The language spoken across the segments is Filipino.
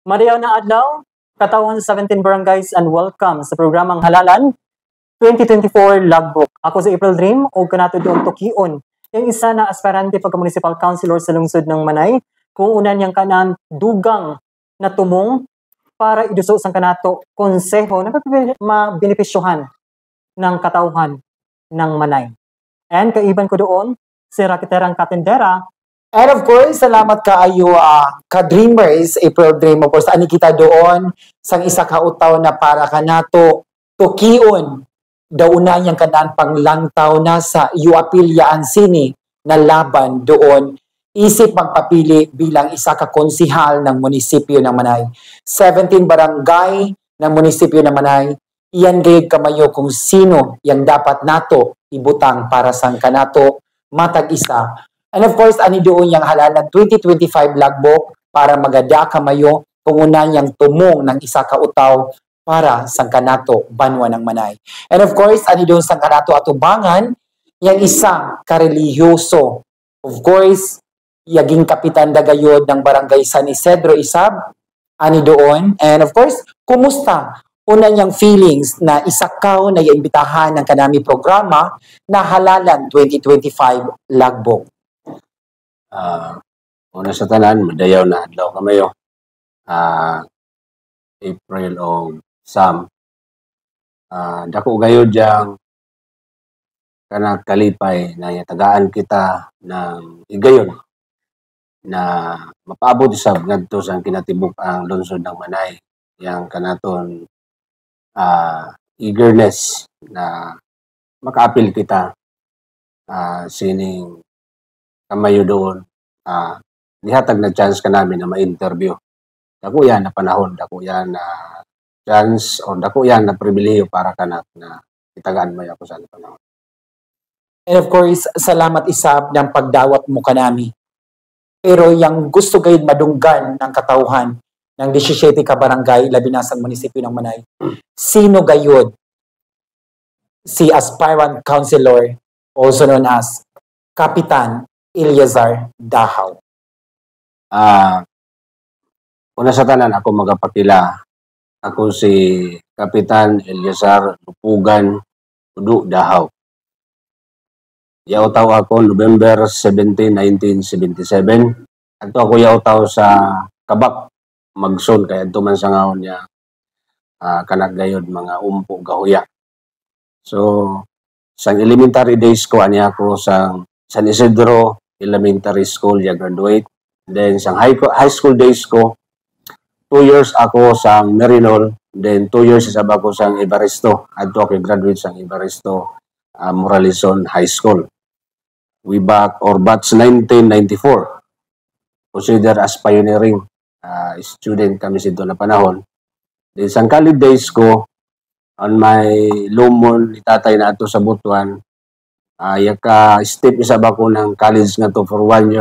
Madayaw na adlaw, katawan sa 17 barangays and welcome sa programang Halalan 2024 Logbook. Ako si April Dream o kanato doong Tokion, yung isa na aspirante pagka-municipal councilor sa lungsod ng Manay, kung unan niyang kanan dugang na tumong para iduso sang kanato konseho na mabenepisyohan ng katauhan ng Manay. And kaiban ko doon, si Rakiterang Katendera. And of course, salamat kaayo ka-Dreamers, April Dream. Of course, ani kita doon sang isa ka utaw na para kanato tukion daw una yang kanaan panglangtaw na sa Uapilyaan Sini na laban doon isip magpapili bilang isa ka konsihal ng munisipyo ng Manay. 17 barangay ng munisipyo ng Manay, iyan gayud kamayo kung sino yang dapat nato ibutang para sang kanato matag isa. And of course, ani doon yung Halalan 2025 Logbook para magada kamayo kung una yung tumong ng isa ka utaw para sang kanato banwa ng Manay. And of course, ani doon sang kanato atubangan yung isa kareliyoso. Of course, yaging kapitan dagayod ng barangay San Isidro Isab, ani doon. And of course, kumusta? Una niyang feelings na isa ka na iimbitahan ng kanami programa na Halalan 2025 Logbook. Una sa tanan, madayaw na adlaw kamayo. April o Sam. Dako gayod yang kana kalipay na tagaan kita ng igayon na mapaabot sa ngadto sang kinatibuk ang lungsod ng Manay. Yang kanaton eagerness na makaapil kita sining kamayo doon, nihatag na chance ka namin na ma-interview. Dako yan na panahon, dako yan na chance, o dako yan na pribileyo para ka na itagaan mo ako sa panahon. And of course, salamat Isab ng pagdawat mo kanami. Pero yung gusto gayud madunggan ng katauhan ng 17 ka barangay, labi na sa munisipyo ng Manay, sino gayud si aspirant councilor, also known as Kapitan Eliazar Dahaw? Una sa tanan, ako magapakila. Ako si Kapitan Eliazar Lupugan Udu Dahaw. Yautaw ako November 17, 1977. Ato ako yautaw sa Kabak, Magson, kaya ito man sa ngaon niya kanak gayod mga umpo gahuya. So, sang elementary days ko, ani ako sa San Isidro Elementary School, ya graduate. Then, sa high school days ko, 2 years ako sa Merinol. Then, 2 years isab ako sa Evaristo. Adto ako graduate sa Evaristo Moralison High School. We back or batch 1994. Consider as pioneering student kami sa na panahon. Then, sa college days ko, on my lumon, itatay na ato sa Butuan, yaka-step isa ba ko ng college nga to for 1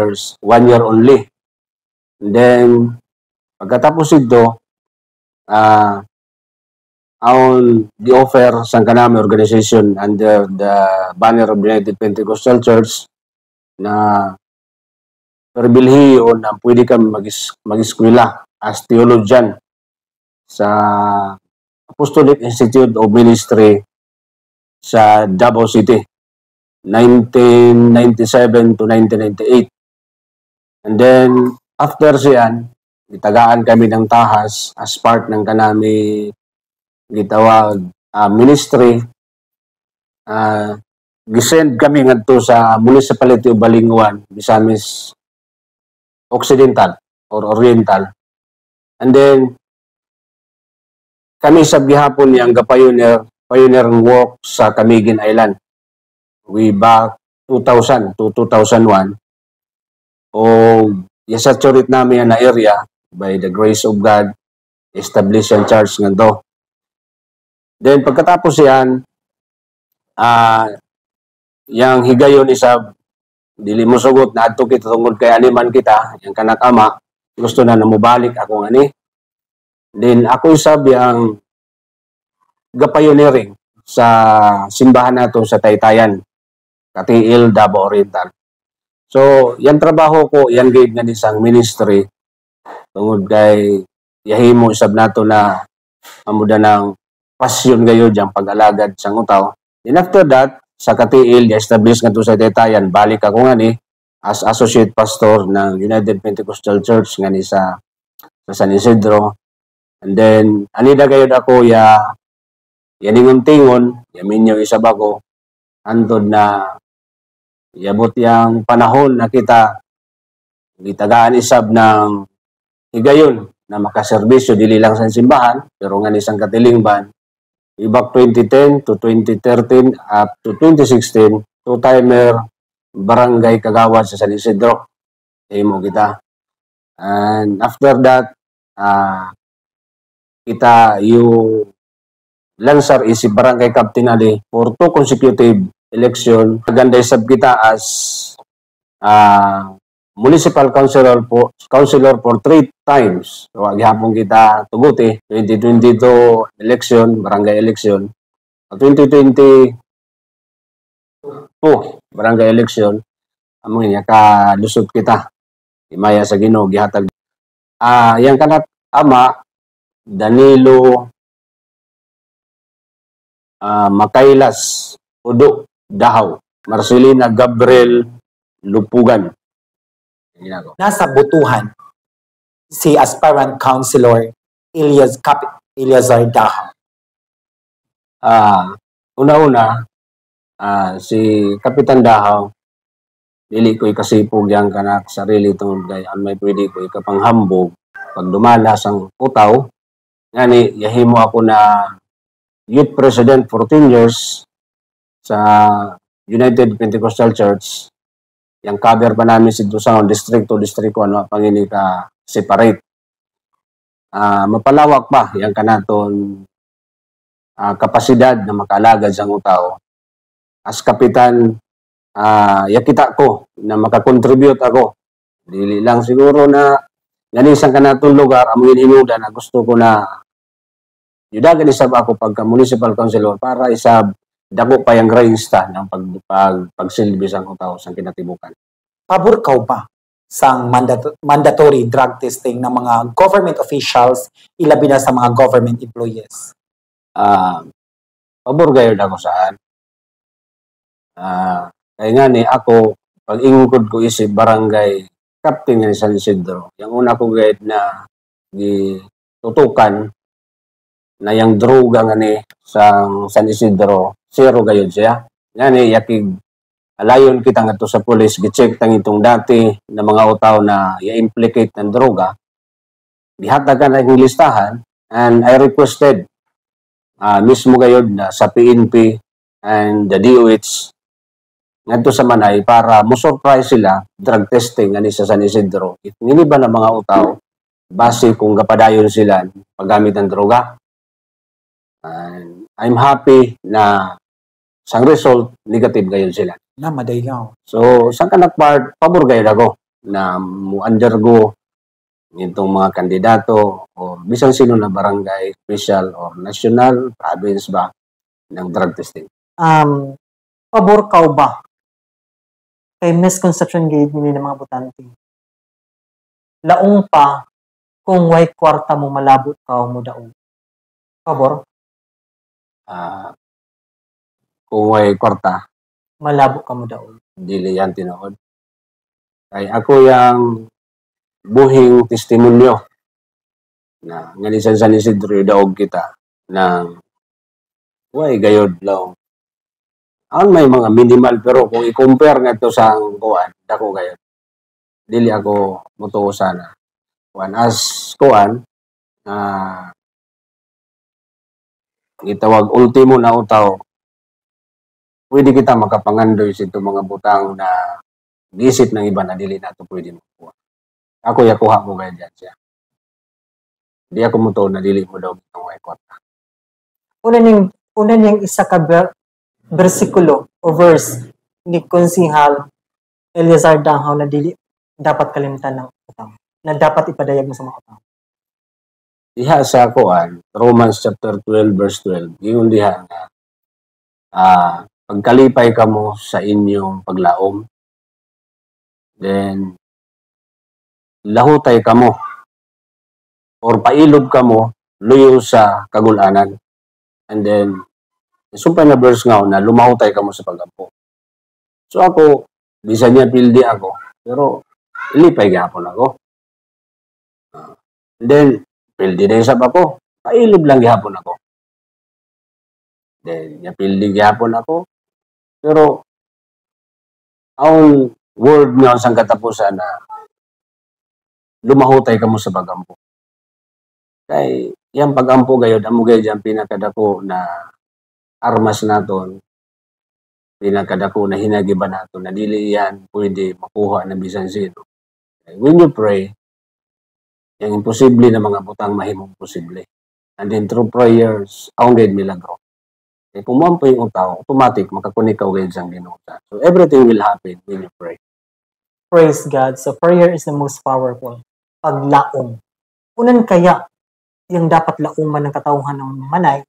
year only. And then, pagkatapos ito, on the offer sa kanami organization under the banner of United Pentecostal Church na perbilhiyo na pwede kami mag-eskwela as theologian sa Apostolic Institute of Ministry sa Davao City. 1997 to 1998. And then, after siyan, itagaan kami ng tahas as part ng kanami gitawag ministry. Gisend kami ngadto sa Municipality of Balingwan, Misamis Occidental or Oriental. And then, kami sa gihapon niyang pioneer work sa Camiguin Island. We back 2000 to 2001. O yasaturit namin na area by the grace of God, establish ang church nga do. Then pagkatapos yan, yang higayon isa, dili mo sugot na ato kita tungod kay animan kita, yung kanakama, gusto na namubalik ako ani. Then ako isab yang gapioneering sa simbahan nato sa Taytayan, Katiil, Davao Oriental. So, yan trabaho ko, yan gave nga isang ministry tungod kay yahimo isab nato na amuda ng pasyon gayo diyang pag-alagad sa utaw. Then after that, sa katiil, establish nga to sa detayan, balik ako nga ni as associate pastor ng United Pentecostal Church nga ni sa San Isidro. And then, anida gayod ako yaningon-tingon, yamin yung isab ako, antod na yabot yang panahon na kita gitagaan isab ng higayon na makaserbisyo dili lang sa simbahan, pero nga ni sang katilingban, ibak 2010 to 2013 up to 2016, two-timer barangay kagawad sa San Isidro. Imo kita. And after that, kita yung Lansar isip barangay captain ali for 2 consecutive election. Maganda isab kita as municipal councilor for 3 times. So, gihapon kita tuguti, 2022 election, barangay election. 2022 barangay election, among niya kalusot kita. Imaya sa Ginoo gihatag. Yang kanat ama Danilo Makailas Udo Dahaw, Marcelina Gabriel Lupugan. Nasa botohan si aspirant councilor Eliazar Dahaw. Una-una, si Kapitan Dahaw, dili ko'y kasipog yang kanak sarili tungod kay ang may pwede ko'y kapanghambog pag dumala sang utaw. Ngani, yahimo ako na youth president for 10 years sa United Pentecostal Church. Yang cover pa namin si Dusangon District to District 1, pangini ka separate. Mapalawak pa yang kanaton kapasidad na makaalagad sa utaw. As kapitan, yakita ko na makakontribute ako. Dili lang siguro na ganisang kanatong lugar, among hinuda na gusto ko na yudagan isab ako pagka municipal councilor para isab dako pa yung grandstand ng pagsilbi sa utaw sa kinatibukan. Pabor ka ba sa mandatory drug testing ng mga government officials, ilabi na sa mga government employees? Pabor gayod ako saan. Kaya nga ni ako, pag ingkod ko isip barangay captain ng San Isidro, yung una ko gayod na tutukan na yung droga nga ni sa San Isidro, zero gayod siya. Nga ni, yakig alayon kita nga to sa police, gicheck tang itong dati na mga utaw na i-implicate ng droga. Gihatagan na yung listahan, and I requested mismo gayod na sa PNP and the DOH ngadto sa Manay para mo-surprise sila drug testing ani sa San Isidro. Nginiba na mga utaw base kung gapadayon sila paggamit ng droga. And I'm happy na sang result negative gayon sila. Na madayaw. So sang kanak part pabor gayud ako na mo undergo nitong mga kandidato o bisan sino na barangay official or national province ba ng drug testing. Pabor ka ba kay misconception gate ni ng mga botante? Laong pa kung way kwarta mo malabot ka mo daog. Pabor? Kung way kwarta, malabo ka mo daog. Dili yan tinuod. Kay ako yang buhing testimonyo na nganisan San Isidro daog kita ng way gayod lang. Ang may mga minimal pero kung i-compare nga ito sa kuan, dako gayod. Dili ako mutuo sana. Kuan as kuan itawag ultimo na utaw, pwede kita makapangandoy sa itong mga butang na isip ng iba na dili na ito pwede makuha. Ako yakuha ko gaya dyan siya. Di ako muto na dili mo daw itong may kwarta. Una niyang isa ka versikulo o verse ni Konsihal Eliazar Dahaw na dili dapat kalimtan ng utang. Na dapat ipadayag mo sa mga utang. Diha sa kuan, Romans chapter 12 verse 12. Yung diha na pagkalipay ka mo sa inyong paglaom, then lahutay ka mo or pailob ka mo luyo sa kagulanan. And then sumpay na verse nga na lumahutay ka mo sa pagampo. So ako, bisan niya pildi ako, pero ilipay gihapon ako. And then, pildi na isap ako, pailob lang gihapon ako. Then, niya pildi gihapon ako, pero ang word nga sa katapusan na lumahutay ka mo sa pagampo. Kay, yung pagampo gayod, amo gayod yung pinakadako na armas naton, pinakadako na hinagiban naton, na dili yan pwede makuha na bisan sino. When you pray, yung imposible na mga butang mahimong posible. And then through prayers, ang gayud milagro. Eh, kung mo po yung tao, automatic makakunik ka gayud sang Ginoo. So everything will happen when you pray. Praise God. So prayer is the most powerful. Paglaom. Unan kaya yung dapat lauman ng katauhan ng manay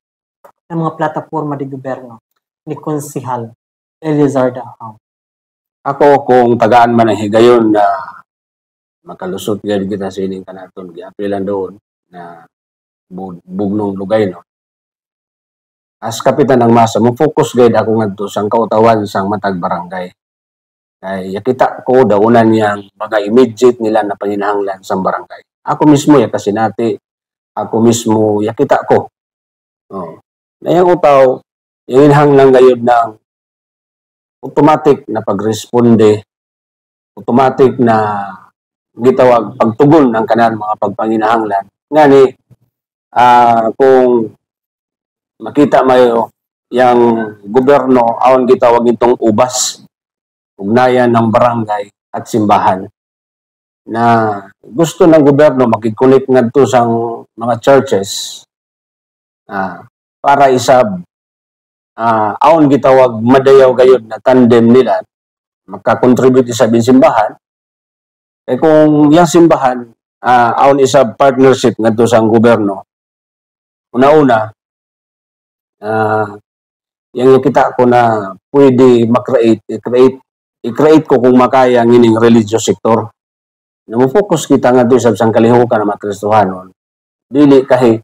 ng mga plataforma di gobyerno ni Konsihal Elizar Dahaw. Ako, kung tagaan man ang higayon na makalusot gayud kita sa ining kanaton, giapilan doon na bugnong lugay, no? As kapitan ng masa, mo focus gayud ako ngadto sang kautawan sang matag barangay. Kay yakita ko daunan yang mga immediate nila na panginahanglan sa barangay. Ako mismo ya kasinati, ako mismo yakita ko. Oh. Na yung utaw, yung inhanglan gayud ng automatic na pagresponde, automatic na gitawag pagtugon ng kanan mga pagpanginahanglan. Ngani, kung makita mayo yung gobyerno, awan gitawag itong ubas, ugnayan ng barangay at simbahan, na gusto ng gobyerno makikunik ngadto sang mga churches para isab aon gitawag madayaw gayud na tandem nila makakontribute sa simbahan. Eh kung yung simbahan aon isab partnership ngadto sang gobyerno, una-una yung kita ko na pwede i-create ko kung makaya ngining religious sector. Na mo-focus kita nga doon sa kalihukan na makristohanon. Dili kahit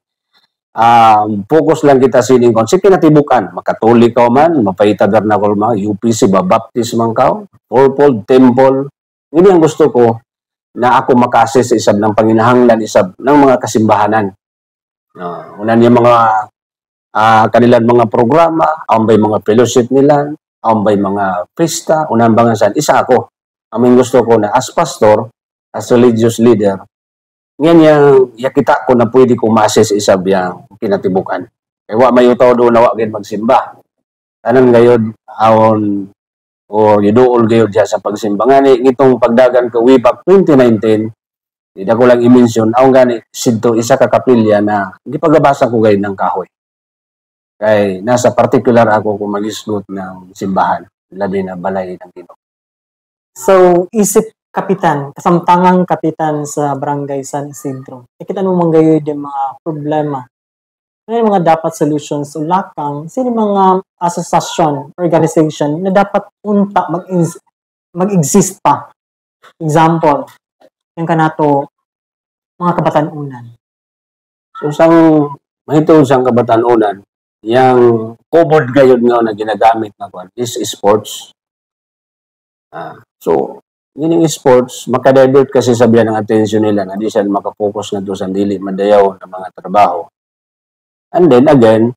focus lang kita sining kon. Sige natibukan, makatolik ka man, mapahitadar na ko mga UPC, babaptis man ka, fourfold, temple. Hindi ang gusto ko na ako makasis sa isab ng panginahanglan, isab ng mga kasimbahanan. Una niya mga kanilang mga programa, ambay mga fellowship nila, ambay mga pista, unang bangasan. Isa ako. Aming gusto ko na as pastor, as religious leader, ngayon yakita ko na pwede ko ma-assess isab yang kinatibukan. Kaya wa may utaw doon na wa gayud magsimba. Tanan gayud awon o yuduol gayud diya sa pagsimba. Ngani ngitong pagdagan ko way back 2019, di ko lang i-mention, awon gani sidto isa ka kapilya na gipagabasa ko gayud ng kahoy. Kay nasa particular ako kung mag-isgot ng simbahan, labi na balay ng Ginoo. So, isip kapitan, kasamtangang kapitan sa barangay San Isidro. Ikita mo manggayod yung mga problema. Ano yung mga dapat solutions o lakang, sino mga asosasyon, organization na dapat unta mag-exist pa. Example, yung kanato, mga kabatanunan. So, mahitong sang kabatanunan, yung covered gayod nga na ginagamit na kwan is sports. So, yun sports, makadivert kasi sabihan ng atensyon nila na di siya makafocus na doon sa dili madayaw ng mga trabaho. And then again,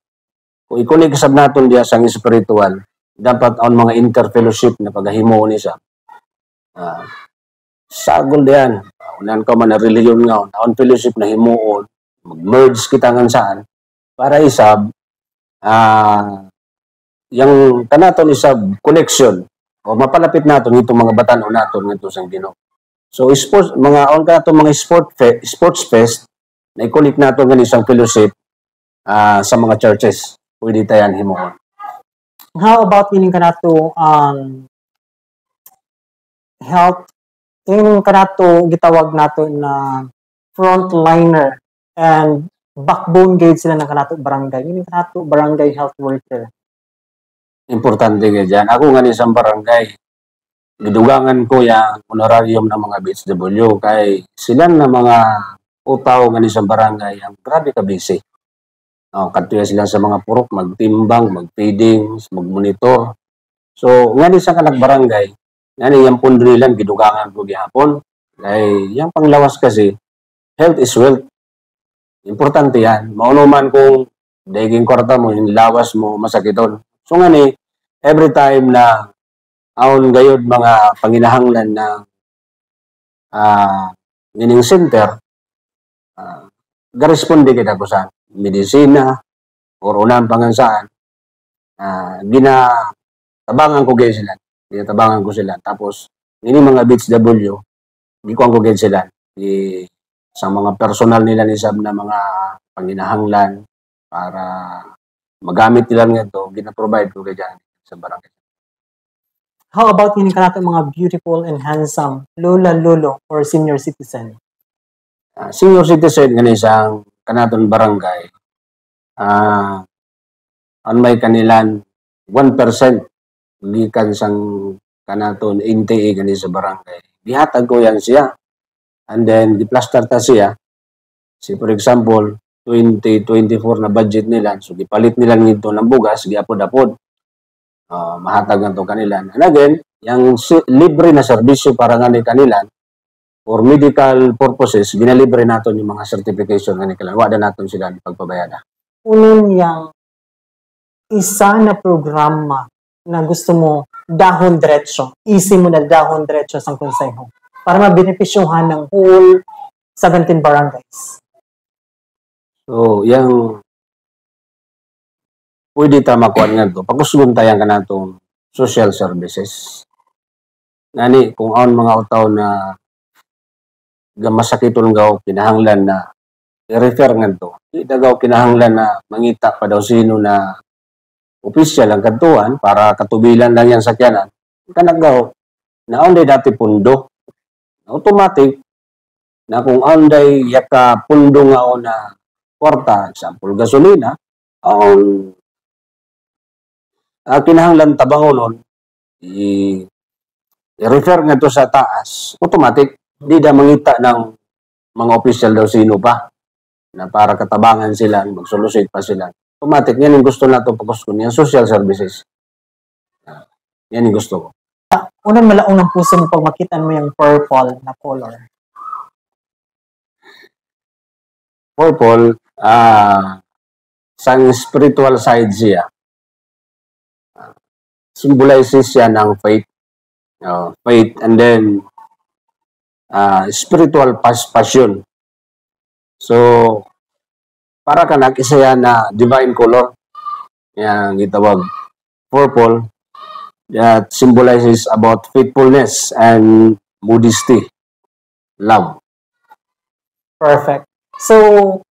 kung ikunig kasab natin diya sang spiritual, dapat ang mga interfellowship na paghahimo ni sa sagol diyan. Unan ka man na religion nga, ang fellowship na himuon, mag-merge kita ngan saan, para isab, yung kanaton isab connection, o mapalapit natin itong mga batan-o natin nito sa Ginoo. So sports, mga sports fest na i-connect natin ng isang fellowship sa mga churches. Pwede tayan himuon. How about meaning kanato health, yung kanato gitawag nato na frontliner and backbone gate sila ng kanato barangay. Yung kanato barangay health worker. Importante nga dyan. Ako nga isang barangay, gidugangan ko yung honorarium ng mga BHW kay sila na mga utaw nga ni sa barangay ang grabe ka busy. Katuya sila sa mga purok, magtimbang, magfeeding, magmonitor. So, nga ni sa kanag barangay, nga ni yung pundrilan, gidugangan ko gihapon. Kaya yung panglawas kasi, health is wealth. Importante yan. Maunuman kung daging kwarta mo, yung lawas mo, masakiton. So nga ni, every time na aon gayod mga panginahanglan na meaning center, garesponde kita ko sa medisina or unang pangansaan, ginatabangan ko gaya sila. Ginatabangan ko sila. Tapos, ini mga BHW, gikuan ko gaya sila. Sa mga personal nila ni Sab na mga panginahanglan para magamit nila nga ito, ginaprovide ko gaya sa barangay. How about yun ka natin mga beautiful and handsome lola, lolo, or senior citizen? Senior citizen nga isang kanaton barangay, on may kanilan 1% gikan sang kanaton NTE gani sa barangay. Gihatag ko yan siya. And then, di-plaster ta siya. For example, 2024 na budget nila. So, gipalit nila nito ng bugas, giapod-apod. Mahatag na ito kanilan. And again, yung libre na serbisyo para nga ni kanilan, for medical purposes, ginalibre natin yung mga certification nga ni kanilan. Wala natin sila pagpabayada. Unang yang isa na programa na gusto mo dahon diretso, easy mo na dahon diretso sa konseho para mabenepisyohan ng whole 17 barangays. So, yung pwede ta makuha nga ito. Pagkusugon tayo ka na itong social services. Nani, kung aon mga utaw na masakitong gaw, kinahanglan na i-refer nga ito. Di gaw kinahanglan na mangita pa daw sino na opisyal ang kantuan para katubilan lang yan sakyanan. Kanagaw, na onday dati pundo. Automatic, na kung onday yaka pundo nga o na kwarta, example, gasolina, ang kinahanglan tabangonon, i-refer nga to sa taas, automatic, di na mangita ng mga opisyal daw sino pa na para katabangan sila, magsolusate pa sila. Automatic, yan yung gusto natin pagkuskun yan, social services. Yan yung gusto ko. Unang malaong ng puso mo pag makita mo yung purple na color. Purple, sa spiritual side siya, symbolizes siya ng faith. Faith and then spiritual passion. So, para ka isa yan na divine color. Yan, gitawag purple. That symbolizes about faithfulness and modesty, love. Perfect. So,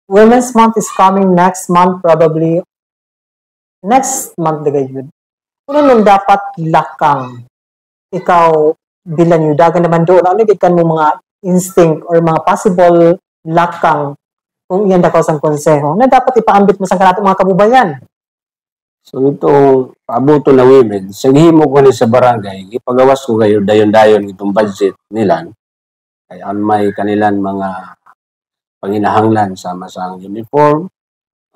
Women's Month is coming next month, probably. Next month, dagayud. Ano nung dapat lakang ikaw bilang yung dagan naman doon, ano ikan mo mga instinct or mga possible lakang kung iyan dakaw sang konseho na dapat ipaambit mo sa kanatong mga kabubayan? So itong abuto na women, sa gihimo ko ni sa barangay, ipagawas ko kayo dayon-dayon itong budget nila. Ay may kanilang mga panginahanglan sama sa uniform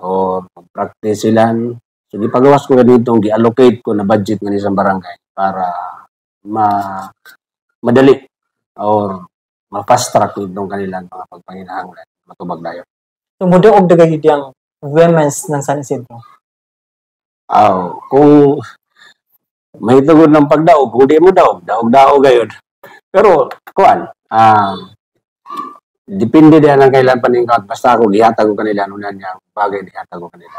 o practice sila. So ipagawas ko na dito, gi-allocate ko na budget ng isang barangay para madali or ma-fast track itong kanilang mga pagpanginahanglan, matubag dayon. So mudo og dagayud yang women's ng San Isidro. Kung may tugod ng pagdaog, kung di mo daog gayon. Pero, kuan, depende din ang kailan paningkot. Basta ako, gihatag ko kanila, nunan niya, bagay gihatag ko kanila.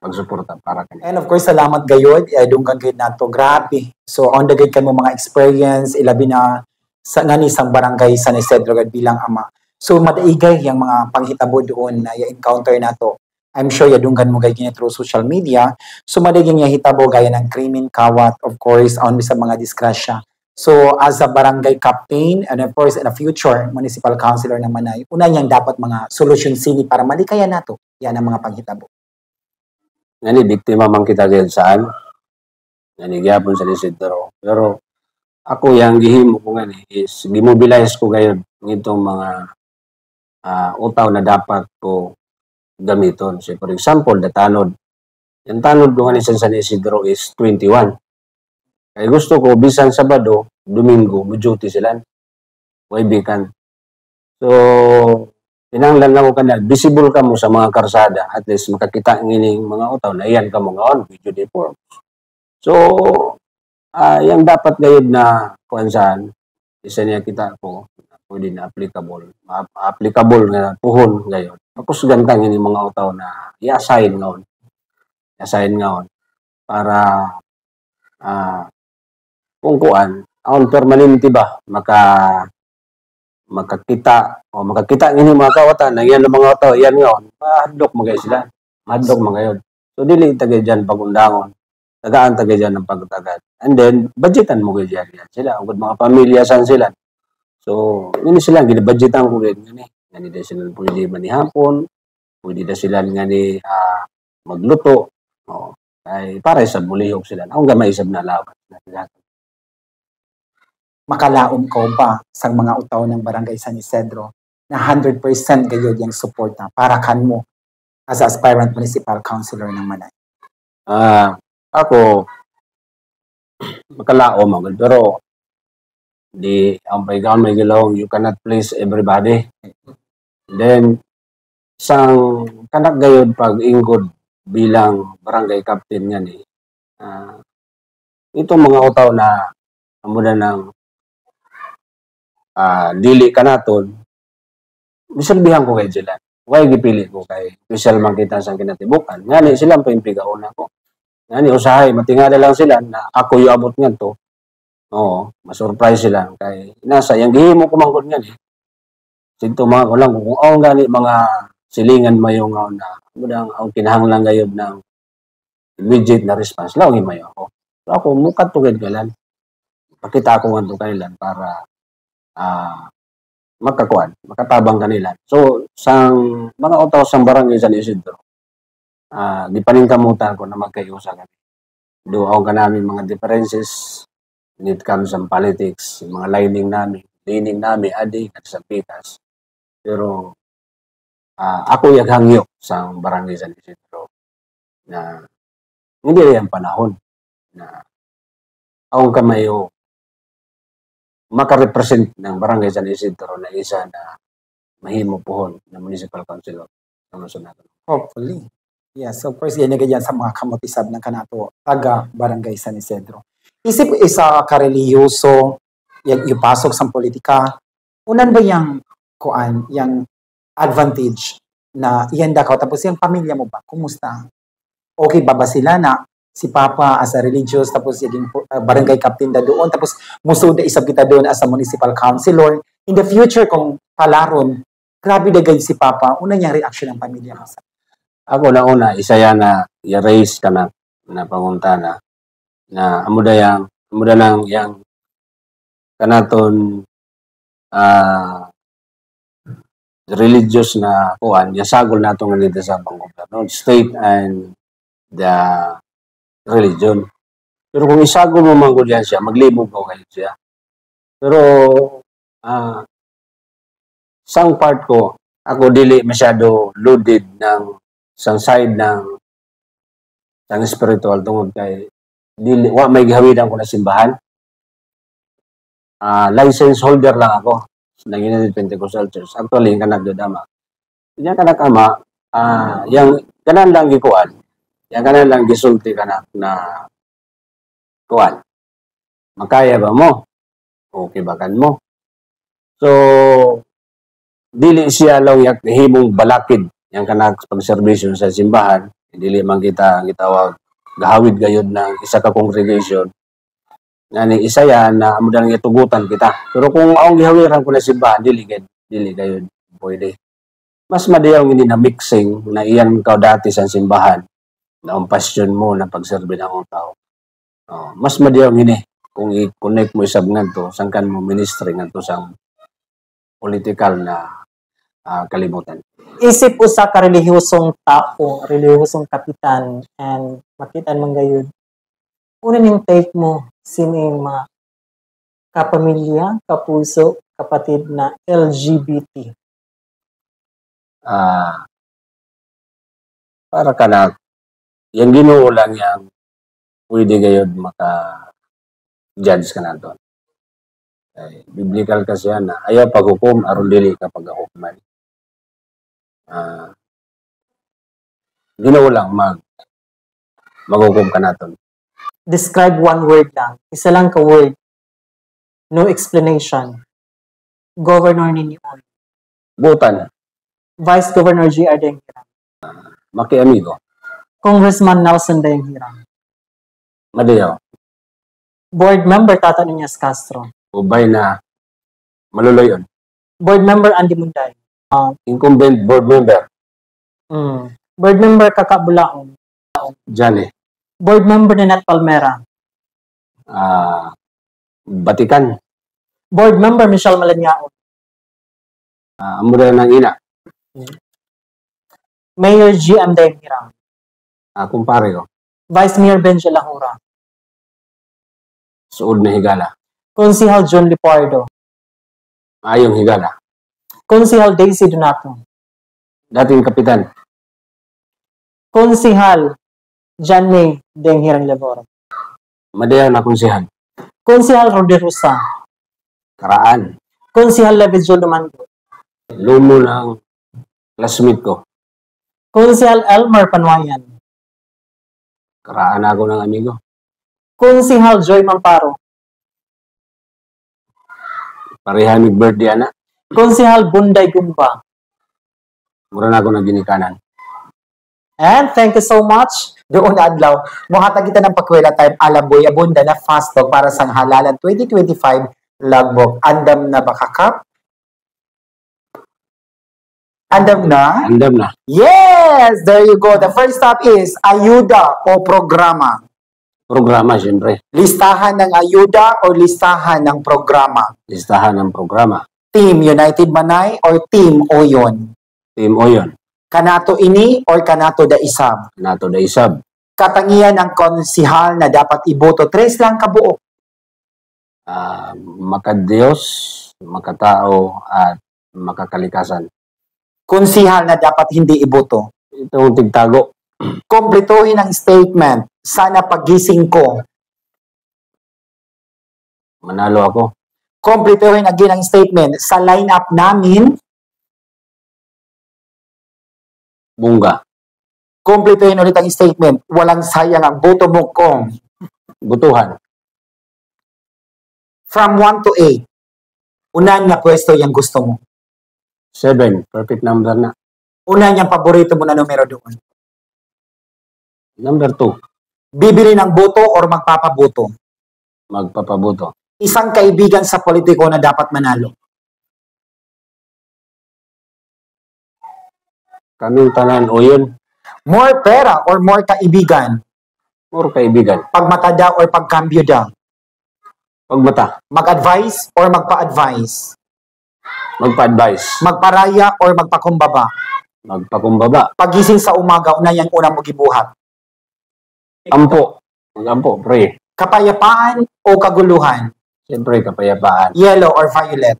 Pagsuporta para kanila. And of course, salamat gayod. Doon kang gayod na to. Grabe. So, on the gayod ka mo mga experience, ilabi na sa nanisang barangay San Isidro bilang ama. So, madaigay yung mga panghitabo doon na i-encounter na to. I'm sure yadunggan mo gaya through social media. So, madiging yung hitabo gaya ng krimen, kawat, of course, on sa mga disgrasya. So, as a barangay captain, and of course, in the future, municipal councilor naman ay, una niyang dapat mga solution sini para malikayan nato. Yan ang mga panghitabo. Ngani, biktima man kita dahil saan? Ngani, gyapon sa Isidro. Pero, ako yung gihimo ko ngani is, gimobilize ko ngayon nitong mga utaw na dapat ko gamiton. So, for example, the tanod. Yung tanod ko nga ni San Isidro is 21. Kaya gusto ko, bisan Sabado, Domingo, mo-duty sila. Waibikan. So, pinanglan ako kanal, visible ka mo sa mga karsada. At least makakita ng mga utaw na iyan ka mo ngaon, video report. So, yung dapat ngayon na kuansan, isa niya kita ko, pwede na applicable. Applicable nga puhon ngayon. Tapos gantang ini mga utaw na i-assign ngayon. I-assign ngayon. Para kung kuan, ang permanente ba, makakita ini mga kawatan na yan ang mga utaw, yan ngayon, mahadlok magay sila. Mahadlok magayon. So, dili tagay dyan pagundangon. Tagaan tagay dyan ng pagtagad. And then, budgetan mo ganyan sila. Ang mga pamilya saan sila. So, yun sila, ginabudgetan ko rin. Ngani na sila pwede manihapon, pwede na sila ngani magluto. Ay, para sa bulihok sila. Ang gamay isab na laban. Makalaom ko ba sa mga utaw ng Barangay San Isidro na 100% gayod yung support na para kan mo as aspirant municipal councilor ng Manay? Ako, makalaom ako. Pero, ang paigaon may gilawang, you cannot please everybody. Then, sang kanak gayod pag-ingod bilang barangay captain nga ni, itong mga utaw na muna ng dili ka naton, misalbihan ko kay sila. Huwag gipili ko kay special man kita sa kinatibukan. Ngani silang paimpigaon ako. Ngani usahay, matingala lang sila na ako yung abot nga to. Oo, masurprise sila. Kay nasa, yung gihimo ko manggod nga ni. Sinto mga ko lang, kung ang gani mga silingan mayo nga na, ang kinahanglan gayod ng immediate na response, lawin mayo ako. So ako, mukat tugid kalan. Pakita ako nga to kailan para makatabang kanila. So, sang mga utaw sang barangay San Isidro, di paningkamutan ko na magkayusa kami. Doon ka namin mga differences when it comes sa politics, mga lining namin, adik at sa pitas. Pero, ako yaghangyo sa barangay San Isidro na hindi rin panahon na akong kamayo makarepresent ng barangay San Isidro na isa na mahimo pohon na municipal councilor ng nasunod. Hopefully. Yes, of course, yan yan sa mga kamotisab ng kanato, taga barangay San Isidro. Isip isa kareliyoso, ipasok sa politika, unan ba yung advantage na iyan ka, tapos yung pamilya mo ba, kumusta? Okay ba sila na si Papa as a religious, tapos yung barangay captain da doon, tapos musuda isab kita doon as a municipal councilor. In the future, kung palaron, grabe dagay si Papa, una niyang reaction ng pamilya mo. Ako na una, isa yan na i-raise ka na pangunta na amuda lang yang kanaton religious na kuan, yasagol nato nga nito sa panggobyerno, state and the religion. Pero kung isagol mo manggol yan siya, maglibog ko kayo siya. Pero sang part ko, ako dili masyado loaded ng sang side ng spiritual tungod kay dili may gihawidan ko na simbahan. License holder lang ako ng United Pentecostal Church. Actually, kanag dama. Diyan kanag ama, yang kanan lang gikuan. Yang kanan lang gisulti kanak na kuan. Makaya ba mo? Okay ba kan mo? So, dili siya lang yak himong balakid yang kanang pagserbisyo sa simbahan, dili man kita gitawag gahawid gayud ng isa ka congregation. Ngani isa yan na amo dang itugutan kita. Pero kung aong gihawiran ko na simbahan, dili gayud pwede. Mas madayaw hindi na mixing na iyan ka dati sa simbahan na ang passion mo na pagserbi ng tao. Mas madayaw ini kung i-connect mo isab ngadto sangkan mo ministry ngadto sang political na kalibutan. Isip usa ka relihiyosong tao, relihiyosong kapitan, and makitaan man gayud. Una ning take mo sining mga kapamilya, kapuso, kapatid na LGBT. ah, para ka na, yung Ginoo lang yang pwede gayod maka-judge ka na doon. Biblical kasi yan na ayaw paghukom, aron dili ka paghukuman. Ginoo lang maghukom ka naton. Describe one word lang. Isa lang ka word. No explanation. Governor ninyo. Butan, Vice Governor G.R. Denghirang. makiamigo, Congressman Nelson Denghirang. madayaw, Board Member Tata Niñas Castro. ubay na maluloyon. Board Member Andy Munday. Incumbent board member, Board Member Kaka Bulaon. Johnny, Board Member Nanette Palmera. Batikan, Board Member Michelle Malanyao. amura ng ina, Mayor G.M. Denghirang. kumpare ko, Vice Mayor Benji Lahura. suod na higala, Konsihal John Lipardo. ayong higala, Konsihal Daisy Donato. dating kapitan, Konsihal John May Denghirang Labor. madayaw na konsehan, Konsihal Rodi Rosa. karaan, Konsihal Levis Joel Domando. lumo ng classmate ko, Konsihal Elmer Panwayan. karaan ako ng amigo, Konsihal Joy Mamparo. parehanig birthday ana, Konsihal Bunday Gumba. mura na ako ng ginikanan. And thank you so much. Doon adlaw, muhatag kita ng Pakwela Time Alaboy Abunda na fast talk para sa halalan 2025 logbook. Andam na ba kakap? Andam na? Andam na, Yes! There you go. The first stop is ayuda o programa. programa siyempre, Listahan ng ayuda o listahan ng programa. listahan ng programa, Team United Manay or Team Oyon. Team Oyon, Kanato ini or kanato da isab. nato da isab, Katangian ng konsihal na dapat iboto. 3 lang kabuok. makadiyos, makatao, at makakalikasan. Konsihal na dapat hindi iboto. Itong tigtago, Kompletuhin ang statement. Sana pagising ko. manalo ako, Kompletuhin again ang statement. Sa lineup namin, bungga, kompletuhin ulit ang statement. Walang sayang ang boto mo kung butuhan, from 1 to 8. Unahan na pwesto yung gusto mo. 7, perfect number na. Unahan yung paborito mo na numero doon. Number 2, Bibili ng boto or magpapaboto. magpapabuto. Isang kaibigan sa politiko na dapat manalo. Kaming tanan Oyon, More pera or more kaibigan. or kaibigan, Pagmatada or pagkambyo daw. pagmata, Mag-advise or magpa-advise. magpa-advise, Magparaya or magpakumbaba. magpakumbaba, Pagising sa umaga, unang una mo gibuhat. ampo, mag-ampo, pre. Kapayapaan o kaguluhan. Siyempre, kapayapaan, Yellow or violet.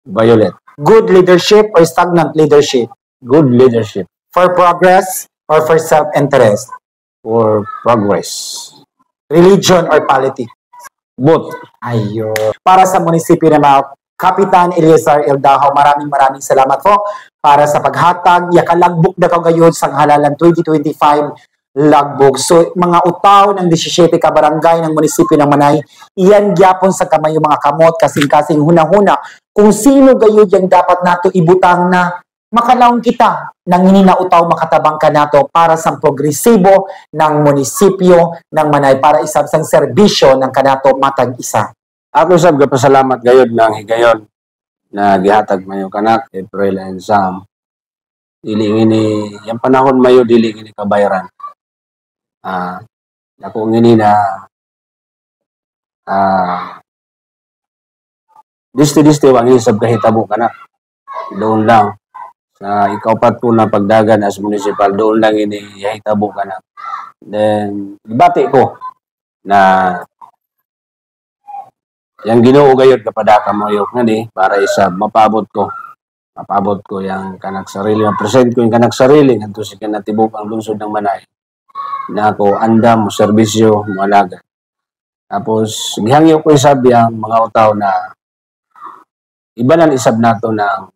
violet, Good leadership or stagnant leadership. good leadership, For progress or for self-interest. for progress, Religion or politics. both. Ayo. Para sa munisipyo na mga Kapitan Eliazar Eldaho, maraming salamat po para sa paghatag. Yakalagbuk na kagayon sa halalan 2025 logbook. So, mga utaw ng 17 ka barangay ng munisipyo ng Manay, iyan gyapon sa kamay yung mga kamot, kasing-kasing hunahuna, kung sino gayud yung dapat nato ibutang na makalaong kita ng hininautaw makatabang ka nato para sa progresibo ng munisipyo ng Manay, para isang serbisyo ng kanato matag isa. Ako sab kapasalamat gayod ng higayon na gihatag mayo kanak April and Sam. Dili ngini yang panahon mayo dili ngini kabayaran. Ako ngini na disti wangi sab kahitabo kanak. Doon lang sa ikaw pat po na pagdagan as municipal, doon lang ini yahitabo kanak. Then ibati ko na yang Ginoo gayud kapada ka mo yok ngani para isa mapabot ko mapabot ko yung kanak sarili, present ko yung kanak sarili, nganto si kinatibok ang lungsod ng Manay, na ako andam mo serbisyo mo alaga. Tapos gihangyo ko isab yang mga utaw na iba na isab nato ng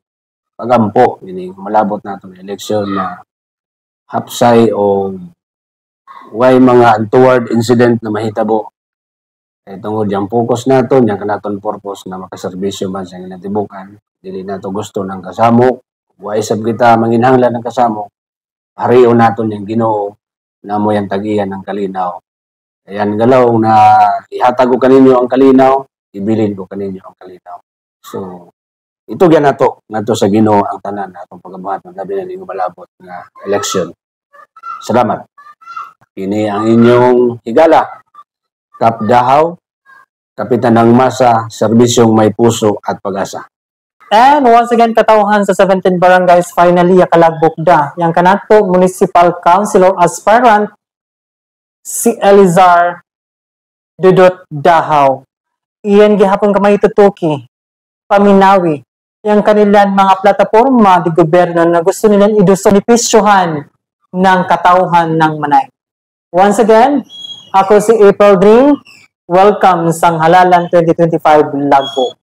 pagampo, meaning malabot nato ng eleksyon na hapsay o way mga untoward incident na mahitabo. Tungod yung focus nato, yung kanaton purpose na makaserbisyo man sa kinatibukan. Dili nato gusto ng kasamo, way isab kita manginhanglan ng kasamo, hariyo naton yung Ginoo na mo yung tagiyan ng kalinaw. Ayan galaw na ihatag ko kaninyo ang kalinaw, ibilin ko kaninyo ang kalinaw. So, ito yan nato sa Ginoo ang tanan na itong pagkabuhat ng labi na linggo malabot na election. Salamat. Ini ang inyong higala, Kap Dahaw, Kapitan ng Masa, Serbisyong May Puso at Pag-asa. And once again, katauhan sa 17 barangays, finally, yakalagbukda. Yang kanato Municipal Councilor Aspirant, si Elizar Dudut Dahaw. Iyan gihapon kamay tutuki, paminawi, yung kanilang mga plataforma di gobyerno na gusto nilang idusonipisyohan ng katauhan ng Manay. Once again, ako si April Dream. Welcome sa Halalan 2025 Lagbook.